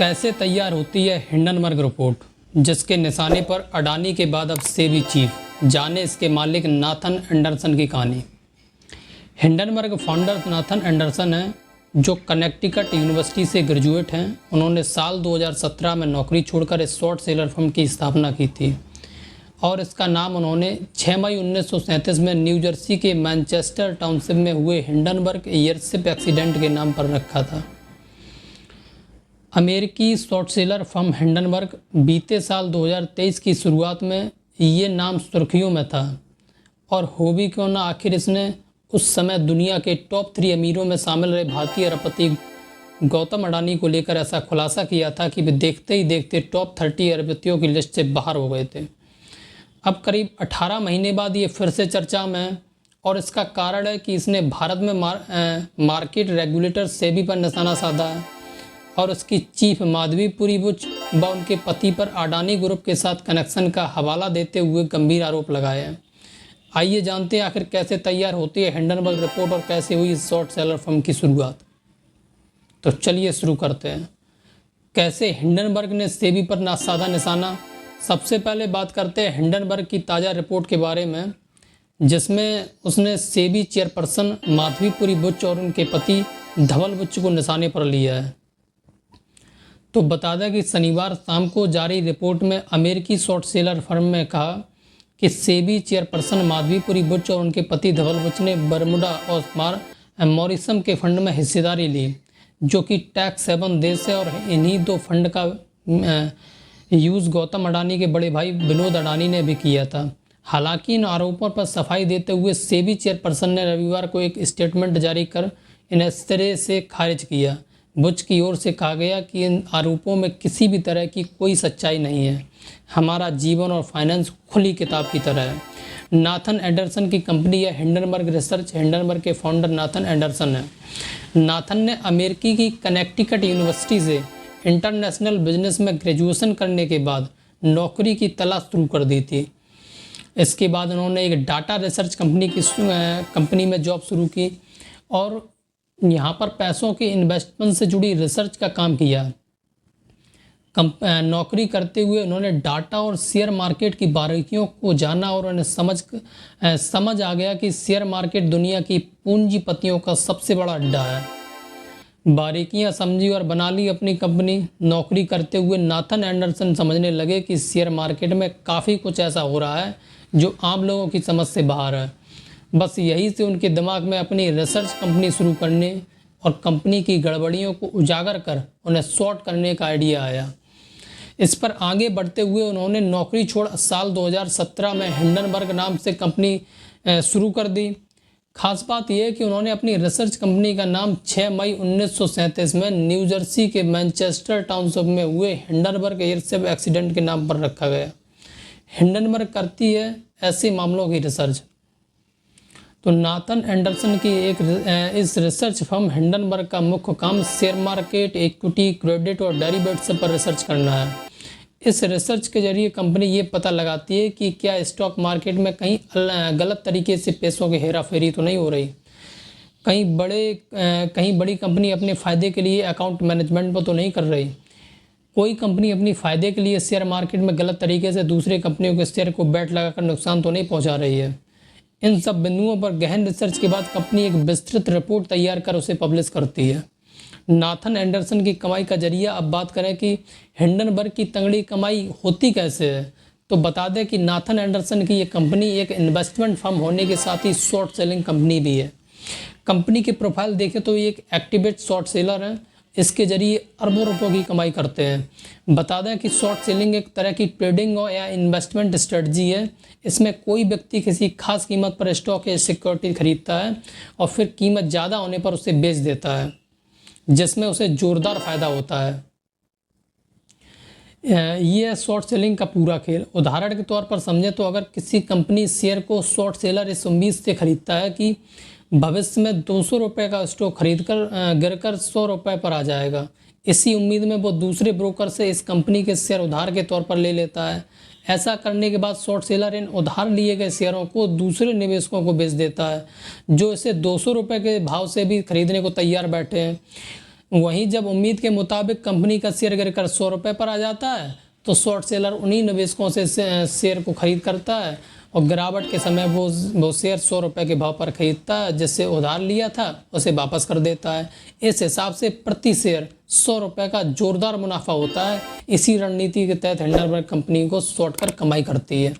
कैसे तैयार होती है हिंडनबर्ग रिपोर्ट, जिसके निशाने पर अडानी के बाद अब सेबी चीफ। जाने इसके मालिक नाथन एंडरसन की कहानी। हिंडनबर्ग फाउंडर नाथन एंडरसन हैं, जो कनेक्टिकट यूनिवर्सिटी से ग्रेजुएट हैं। उन्होंने साल 2017 में नौकरी छोड़कर इस शॉर्ट सेलर फर्म की स्थापना की थी और इसका नाम उन्होंने 6 मई 1937 में न्यू जर्सी के मैनचेस्टर टाउनशिप में हुए हिंडनबर्ग एयरशिप एक्सीडेंट के नाम पर रखा था। अमेरिकी शॉर्ट सेलर फर्म हिंडनबर्ग बीते साल 2023 की शुरुआत में ये नाम सुर्खियों में था, और हो भी क्यों ना, आखिर इसने उस समय दुनिया के टॉप 3 अमीरों में शामिल रहे भारतीय अरबपति गौतम अडानी को लेकर ऐसा खुलासा किया था कि वे देखते ही देखते टॉप 30 अरबपतियों की लिस्ट से बाहर हो गए थे। अब करीब 18 महीने बाद ये फिर से चर्चा में है, और इसका कारण है कि इसने भारत में मार्केट रेगुलेटर सेबी पर निशाना साधा है और उसकी चीफ माधवीपुरी बुच व उनके पति पर अडानी ग्रुप के साथ कनेक्शन का हवाला देते हुए गंभीर आरोप लगाए हैं। आइए जानते हैं आखिर कैसे तैयार होती है हिंडनबर्ग रिपोर्ट और कैसे हुई इस शॉर्ट सेलर फर्म की शुरुआत। तो चलिए शुरू करते हैं। कैसे हिंडनबर्ग ने सेबी पर साधा निशाना। सबसे पहले बात करते हैं हिंडनबर्ग की ताज़ा रिपोर्ट के बारे में, जिसमें उसने सेबी चेयरपर्सन माधवीपुरी बुच और उनके पति धवल बुच को निशाने पर लिया है। तो बता दें कि शनिवार शाम को जारी रिपोर्ट में अमेरिकी शॉर्ट सेलर फर्म में कहा कि सेबी चेयरपर्सन माधवीपुरी बुच और उनके पति धवल बुच ने बरमुडा और मॉरिशस के फंड में हिस्सेदारी ली, जो कि टैक्स हेवन देश है, और इन्हीं दो फंड का यूज़ गौतम अडानी के बड़े भाई विनोद अडानी ने भी किया था। हालांकि इन आरोपों पर सफाई देते हुए सेबी चेयरपर्सन ने रविवार को एक स्टेटमेंट जारी कर इन्हें सिरे से खारिज किया। बुच की ओर से कहा गया कि इन आरोपों में किसी भी तरह की कोई सच्चाई नहीं है। हमारा जीवन और फाइनेंस खुली किताब की तरह है। नाथन एंडरसन की कंपनी है हिंडनबर्ग रिसर्च। हिंडनबर्ग के फाउंडर नाथन एंडरसन हैं। नाथन ने अमेरिकी की कनेक्टिकट यूनिवर्सिटी से इंटरनेशनल बिजनेस में ग्रेजुएशन करने के बाद नौकरी की तलाश शुरू कर दी थी। इसके बाद उन्होंने एक डाटा रिसर्च कंपनी में जॉब शुरू की और यहाँ पर पैसों के इन्वेस्टमेंट से जुड़ी रिसर्च का काम किया। नौकरी करते हुए उन्होंने डाटा और शेयर मार्केट की बारीकियों को जाना और उन्हें समझ आ गया कि शेयर मार्केट दुनिया की पूंजीपतियों का सबसे बड़ा अड्डा है। बारीकियां समझी और बना ली अपनी कंपनी। नौकरी करते हुए नाथन एंडरसन समझने लगे कि शेयर मार्केट में काफ़ी कुछ ऐसा हो रहा है जो आम लोगों की समझ से बाहर है। बस यही से उनके दिमाग में अपनी रिसर्च कंपनी शुरू करने और कंपनी की गड़बड़ियों को उजागर कर उन्हें शॉर्ट करने का आइडिया आया। इस पर आगे बढ़ते हुए उन्होंने नौकरी छोड़ साल 2017 में हिंडनबर्ग नाम से कंपनी शुरू कर दी। खास बात यह है कि उन्होंने अपनी रिसर्च कंपनी का नाम 6 मई 1937 में न्यू जर्सी के मैनचेस्टर टाउनशिप में हुए हिंडनबर्ग एयरशिप एक्सीडेंट के नाम पर रखा गया। हिंडनबर्ग करती है ऐसे मामलों की रिसर्च। तो नाथन एंडरसन की इस रिसर्च फर्म हिंडनबर्ग का मुख्य काम शेयर मार्केट, इक्विटी, क्रेडिट और डेरिवेटिव्स पर रिसर्च करना है। इस रिसर्च के जरिए कंपनी ये पता लगाती है कि क्या स्टॉक मार्केट में कहीं गलत तरीके से पैसों की हेरा फेरी तो नहीं हो रही, कहीं बड़ी कंपनी अपने फ़ायदे के लिए अकाउंट मैनेजमेंट पर तो नहीं कर रही, कोई कंपनी अपनी फ़ायदे के लिए शेयर मार्केट में गलत तरीके से दूसरे कंपनियों के शेयर को बेट लगाकर नुकसान तो नहीं पहुँचा रही है। इन सब बिंदुओं पर गहन रिसर्च के बाद कंपनी एक विस्तृत रिपोर्ट तैयार कर उसे पब्लिश करती है। नाथन एंडरसन की कमाई का जरिया। अब बात करें कि हिंडनबर्ग की तगड़ी कमाई होती कैसे है, तो बता दें कि नाथन एंडरसन की ये कंपनी एक इन्वेस्टमेंट फर्म होने के साथ ही शॉर्ट सेलिंग कंपनी भी है। कंपनी की प्रोफाइल देखें तो ये एक एक्टिवेट शॉर्ट सेलर है। इसके जरिए अरबों रुपयों की कमाई करते हैं। बता दें कि शॉर्ट सेलिंग एक तरह की ट्रेडिंग या इन्वेस्टमेंट स्ट्रेटजी है। इसमें कोई व्यक्ति किसी खास कीमत पर स्टॉक या सिक्योरिटी खरीदता है और फिर कीमत ज़्यादा होने पर उसे बेच देता है, जिसमें उसे जोरदार फायदा होता है। ये है शॉर्ट सेलिंग का पूरा खेल। उदाहरण के तौर पर समझें तो अगर किसी कंपनी शेयर को शॉर्ट सेलर इस उम्मीद से खरीदता है कि भविष्य में 200 रुपये का स्टॉक खरीदकर गिरकर 100 रुपये पर आ जाएगा, इसी उम्मीद में वो दूसरे ब्रोकर से इस कंपनी के शेयर उधार के तौर पर ले लेता है। ऐसा करने के बाद शॉर्ट सेलर इन उधार लिए गए शेयरों को दूसरे निवेशकों को बेच देता है, जो इसे 200 रुपये के भाव से भी खरीदने को तैयार बैठे हैं। वहीं जब उम्मीद के मुताबिक कंपनी का शेयर गिरकर 100 रुपये पर आ जाता है तो शॉर्ट सेलर उन्हीं निवेशकों से शेयर को खरीद करता है और गिरावट के समय वो शेयर 100 रुपये के भाव पर खरीदता है, जिससे उधार लिया था उसे वापस कर देता है। इस हिसाब से प्रति शेयर 100 रुपये का जोरदार मुनाफा होता है। इसी रणनीति के तहत हिंडनबर्ग कंपनी को शॉर्ट कर कमाई करती है।